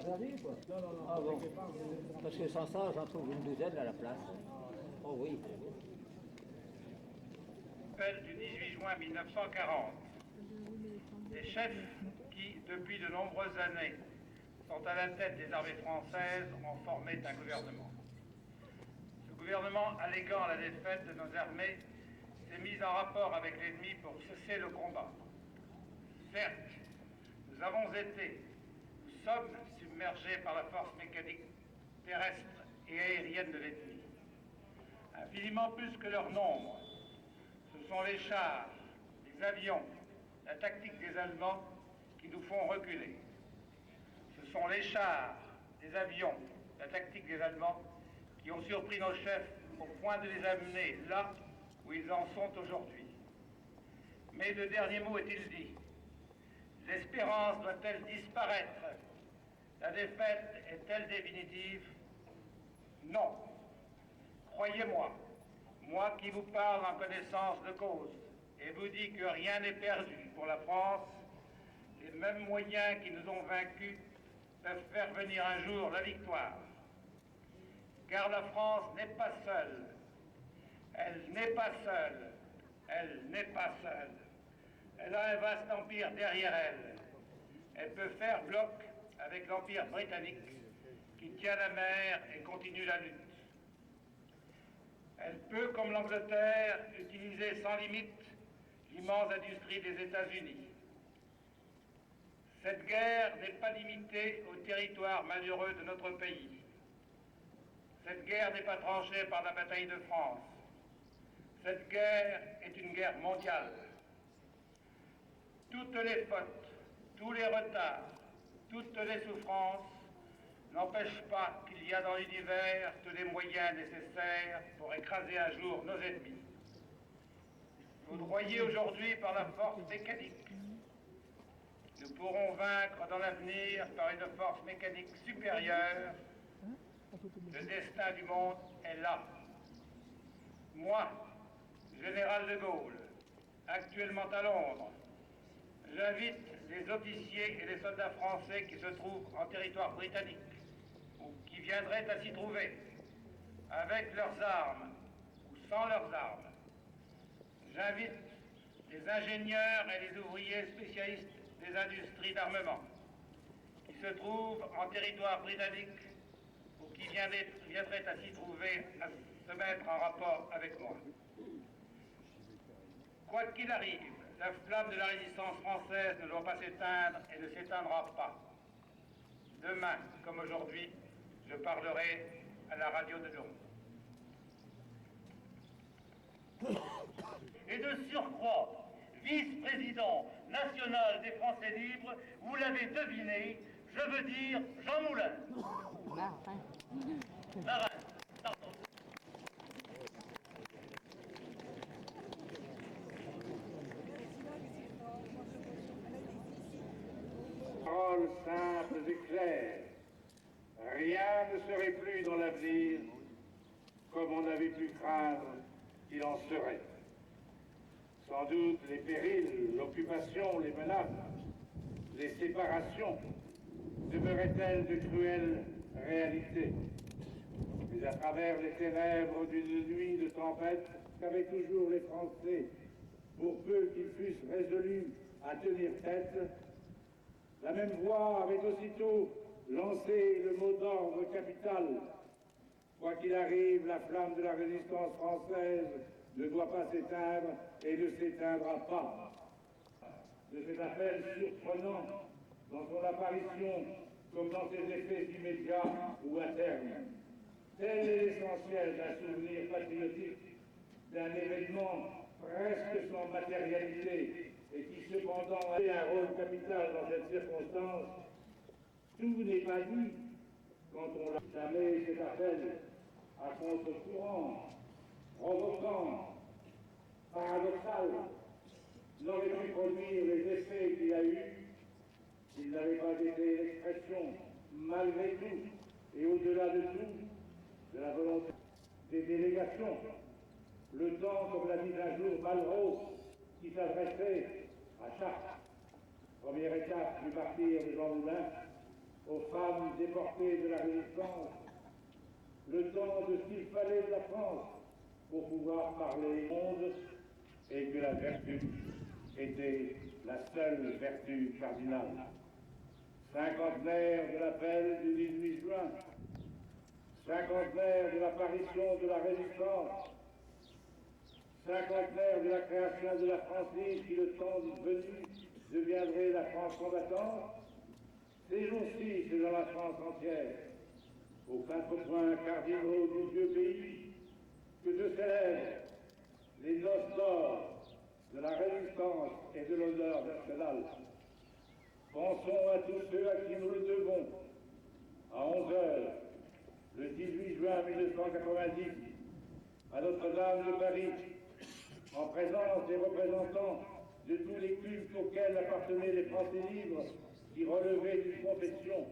Paris, quoi. Non. Ah bon. Parce que sans ça, j'en trouve une douzaine à la place. Oh oui. Appel du 18 juin 1940. Les chefs qui, depuis de nombreuses années, sont à la tête des armées françaises ont formé un gouvernement. Ce gouvernement, alléguant la défaite de nos armées, s'est mis en rapport avec l'ennemi pour cesser le combat. Certes, nous avons été, nous sommes submergés par la force mécanique terrestre et aérienne de l'ennemi. Infiniment plus que leur nombre, ce sont les chars, les avions, la tactique des Allemands qui nous font reculer. Ce sont les chars, les avions, la tactique des Allemands qui ont surpris nos chefs au point de les amener là où ils en sont aujourd'hui. Mais le dernier mot est-il dit? L'espérance doit-elle disparaître? La défaite est-elle définitive? Non. Croyez-moi, moi qui vous parle en connaissance de cause et vous dis que rien n'est perdu pour la France, les mêmes moyens qui nous ont vaincus peuvent faire venir un jour la victoire. Car la France n'est pas seule. Elle n'est pas seule. Elle n'est pas seule. Elle a un vaste empire derrière elle. Elle peut faire bloc avec l'empire britannique qui tient la mer et continue la lutte. Elle peut, comme l'Angleterre, utiliser sans limite l'immense industrie des États-Unis. Cette guerre n'est pas limitée au territoire malheureux de notre pays. Cette guerre n'est pas tranchée par la bataille de France. Cette guerre est une guerre mondiale. Toutes les fautes, tous les retards, toutes les souffrances n'empêchent pas qu'il y a dans l'univers tous les moyens nécessaires pour écraser un jour nos ennemis. Vous droyez aujourd'hui par la force mécanique. Nous pourrons vaincre dans l'avenir par une force mécanique supérieure. Le destin du monde est là. Moi, général de Gaulle, actuellement à Londres, j'invite les officiers et les soldats français qui se trouvent en territoire britannique ou qui viendraient à s'y trouver, avec leurs armes ou sans leurs armes. J'invite les ingénieurs et les ouvriers spécialistes des industries d'armement qui se trouvent en territoire britannique ou qui viendraient à s'y trouver à se mettre en rapport avec moi. Quoi qu'il arrive, la flamme de la résistance française ne doit pas s'éteindre et ne s'éteindra pas. Demain, comme aujourd'hui, je parlerai à la radio de Londres. Et de surcroît, vice-président national des Français libres, vous l'avez deviné, je veux dire Jean Moulin. Marin, pardon. Paroles simples et claires. Rien ne serait plus dans l'avenir comme on avait pu craindre qu'il en serait. Sans doute les périls, l'occupation, les menaces, les séparations demeuraient-elles de cruelles réalités. Mais à travers les ténèbres d'une nuit de tempête qu'avaient toujours les Français, pour peu qu'ils fussent résolus à tenir tête, la même voix avait aussitôt lancé le mot d'ordre capital. Quoi qu'il arrive, la flamme de la résistance française ne doit pas s'éteindre et ne s'éteindra pas. De cet appel surprenant dans son apparition comme dans ses effets immédiats ou à terme. Tel est l'essentiel d'un souvenir patriotique, d'un événement presque sans matérialité et qui cependant a un rôle capital dans cette circonstance. Tout n'est pas dit quand on l'a jamais cet appel à contre-courant, provoquant, paradoxal, n'aurait pu produire les effets qu'il a eus s'il n'avait pas été l'expression, malgré tout, et au-delà de tout, de la volonté des délégations. Le temps, comme l'a dit un jour Malraux, qui s'adressait à Chartres, première étape du martyre de Jean Moulin, aux femmes déportées de la Résistance, le temps de ce qu'il fallait de la France pour pouvoir parler au monde, et que la vertu était la seule vertu cardinale. Cinquantenaire de l'appel du 18 juin, cinquantenaire de l'apparition de la Résistance, cinquantenaire de la création de la France libre qui, le temps venu, deviendrait la France combattante. Ces jours-ci, c'est dans la France entière, aux 4 points cardinaux du vieux pays, que se célèbrent les noces d'or de la Résistance et de l'honneur national. Pensons à tous ceux à qui nous le devons. À 11 heures, le 18 juin 1990, à Notre-Dame de Paris, en présence des représentants de tous les cultes auxquels appartenaient les Français libres qui relevaient d'une confession,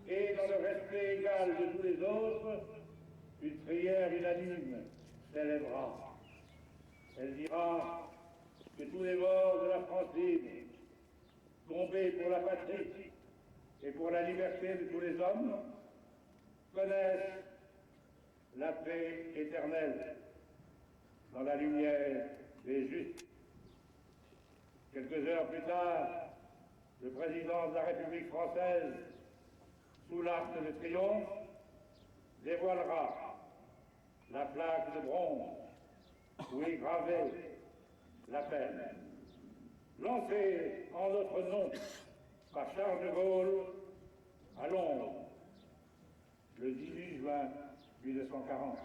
et dans le respect égal de tous les autres, une prière unanime s'élèvera. Elle dira que tous les morts de la France libre, tombés pour la patrie et pour la liberté de tous les hommes, connaissent la paix éternelle dans la lumière des justes. Quelques heures plus tard, le président de la République française, sous l'arc de triomphe, dévoilera la plaque de bronze où est gravée l'appel, lancé en notre nom par Charles de Gaulle à Londres, le 18 juin 1940.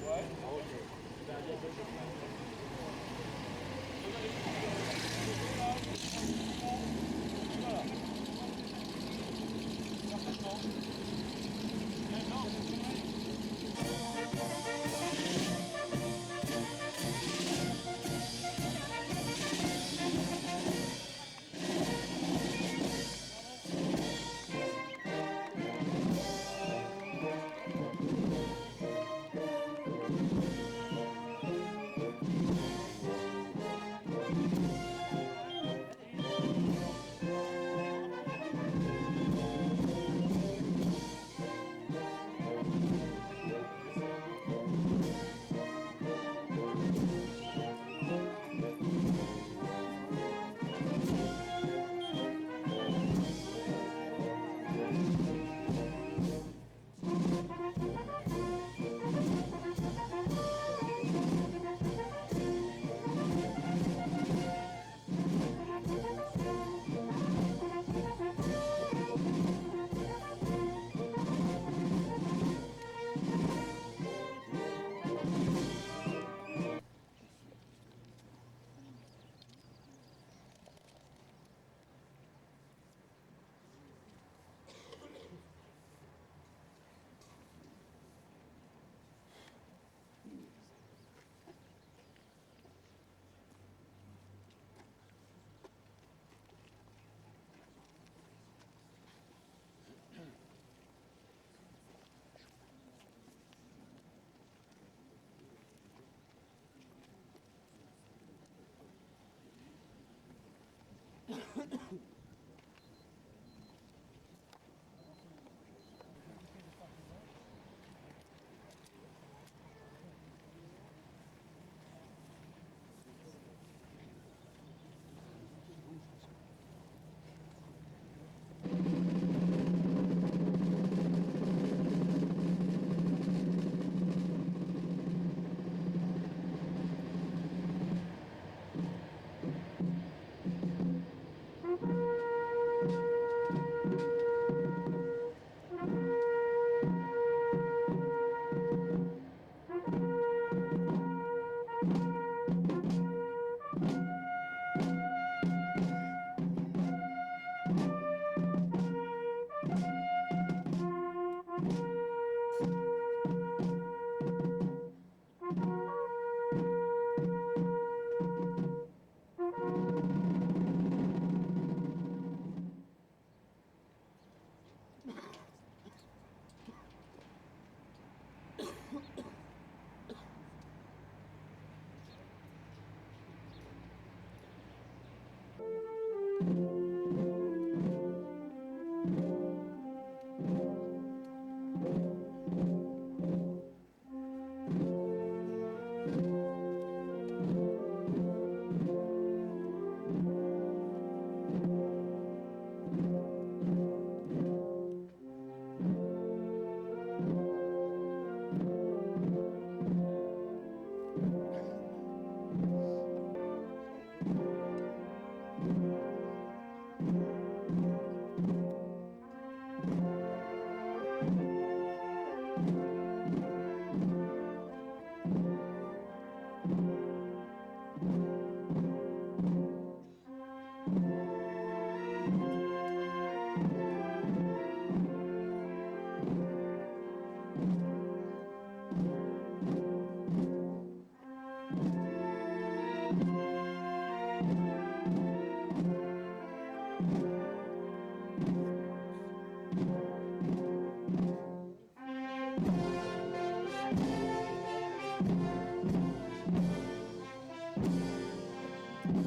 Ouais.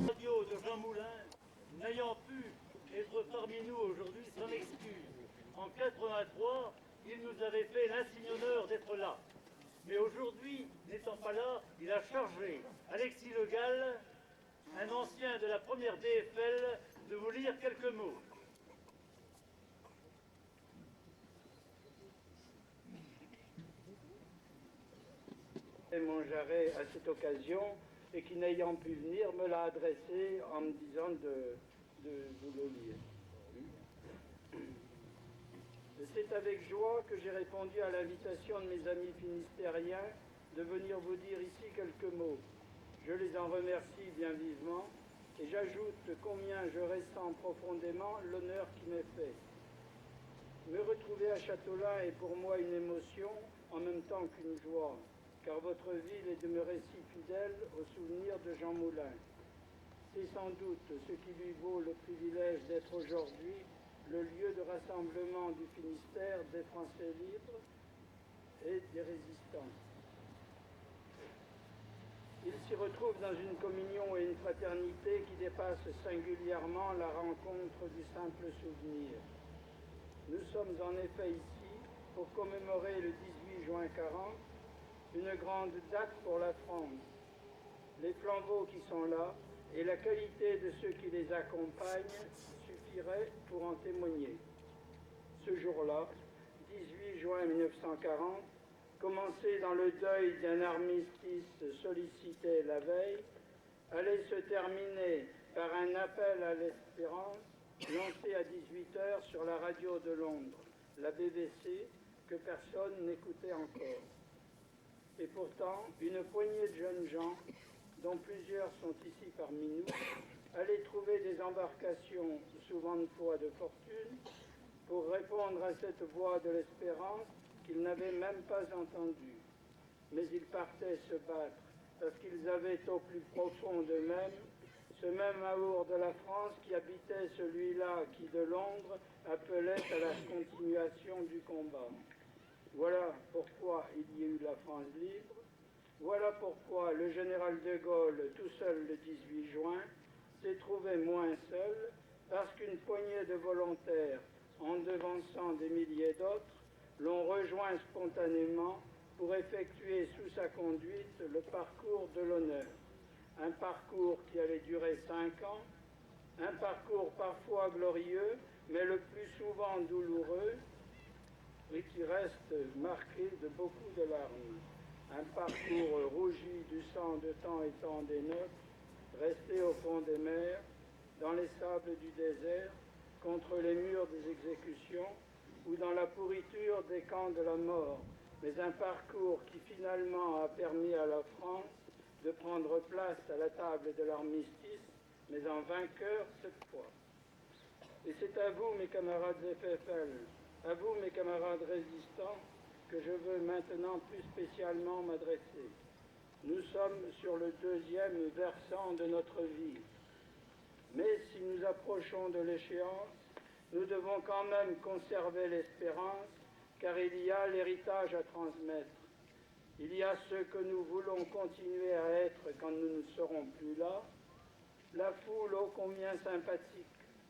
Radio de Jean Moulin, n'ayant pu être parmi nous aujourd'hui, s'en excuse. En 83, il nous avait fait l'insigne honneur d'être là. Mais aujourd'hui, n'étant pas là, il a chargé Alexis Le Gall, un ancien de la première DFL, de vous lire quelques mots. Mon jarret à cette occasion et qui, n'ayant pu venir, me l'a adressé en me disant de vous le lire. C'est avec joie que j'ai répondu à l'invitation de mes amis finistériens de venir vous dire ici quelques mots. Je les en remercie bien vivement et j'ajoute combien je ressens profondément l'honneur qui m'est fait. Me retrouver à Châteaulin est pour moi une émotion en même temps qu'une joie, car votre ville est demeurée si fidèle au souvenir de Jean Moulin. C'est sans doute ce qui lui vaut le privilège d'être aujourd'hui le lieu de rassemblement du Finistère des Français libres et des résistants. Il s'y retrouve dans une communion et une fraternité qui dépassent singulièrement la rencontre du simple souvenir. Nous sommes en effet ici pour commémorer le 18 juin 40, une grande date pour la France. Les flambeaux qui sont là et la qualité de ceux qui les accompagnent suffirait pour en témoigner. Ce jour-là, 18 juin 1940, commencé dans le deuil d'un armistice sollicité la veille, allait se terminer par un appel à l'espérance lancé à 18h sur la radio de Londres, la BBC, que personne n'écoutait encore. Et pourtant, une poignée de jeunes gens, dont plusieurs sont ici parmi nous, allaient trouver des embarcations, souvent de foi de fortune, pour répondre à cette voix de l'espérance qu'ils n'avaient même pas entendue. Mais ils partaient se battre, parce qu'ils avaient au plus profond d'eux-mêmes ce même amour de la France qui habitait celui-là qui, de Londres, appelait à la continuation du combat. Voilà pourquoi il y a eu la France libre. Voilà pourquoi le général de Gaulle, tout seul le 18 juin, s'est trouvé moins seul, parce qu'une poignée de volontaires, en devançant des milliers d'autres, l'ont rejoint spontanément pour effectuer sous sa conduite le parcours de l'honneur. Un parcours qui allait durer 5 ans, un parcours parfois glorieux, mais le plus souvent douloureux, et qui reste marqué de beaucoup de larmes. Un parcours rougi du sang de tant et tant des nôtres, resté au fond des mers, dans les sables du désert, contre les murs des exécutions, ou dans la pourriture des camps de la mort, mais un parcours qui finalement a permis à la France de prendre place à la table de l'armistice, mais en vainqueur cette fois. Et c'est à vous, mes camarades FFL, à vous, mes camarades résistants, que je veux maintenant plus spécialement m'adresser. Nous sommes sur le deuxième versant de notre vie. Mais si nous approchons de l'échéance, nous devons quand même conserver l'espérance, car il y a l'héritage à transmettre. Il y a ce que nous voulons continuer à être quand nous ne serons plus là, la foule ô combien sympathique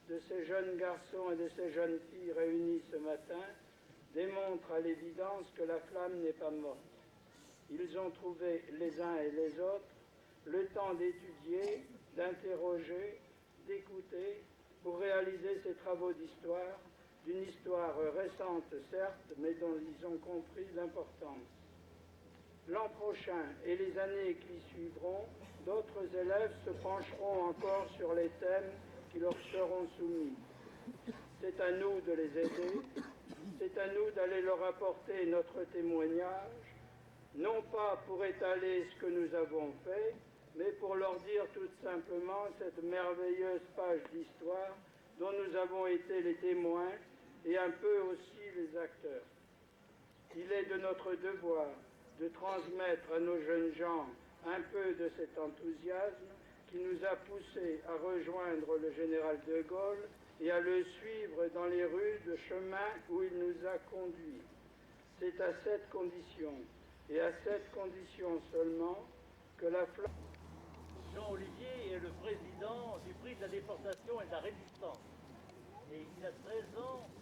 de ces jeunes garçons et de ces jeunes filles réunis ce matin démontre à l'évidence que la flamme n'est pas morte. Ils ont trouvé les uns et les autres le temps d'étudier, d'interroger, d'écouter pour réaliser ces travaux d'histoire, d'une histoire récente certes, mais dont ils ont compris l'importance. L'an prochain et les années qui suivront, d'autres élèves se pencheront encore sur les thèmes qui leur seront soumis. C'est à nous de les aider, c'est à nous d'aller leur apporter notre témoignage, non pas pour étaler ce que nous avons fait, mais pour leur dire tout simplement cette merveilleuse page d'histoire dont nous avons été les témoins et un peu aussi les acteurs. Il est de notre devoir de transmettre à nos jeunes gens un peu de cet enthousiasme qui nous a poussés à rejoindre le général de Gaulle et à le suivre dans les rudes chemins où il nous a conduits. C'est à cette condition, et à cette condition seulement, que la flamme... Jean Olivier est le président du prix de la déportation et de la résistance. Et il a 13 ans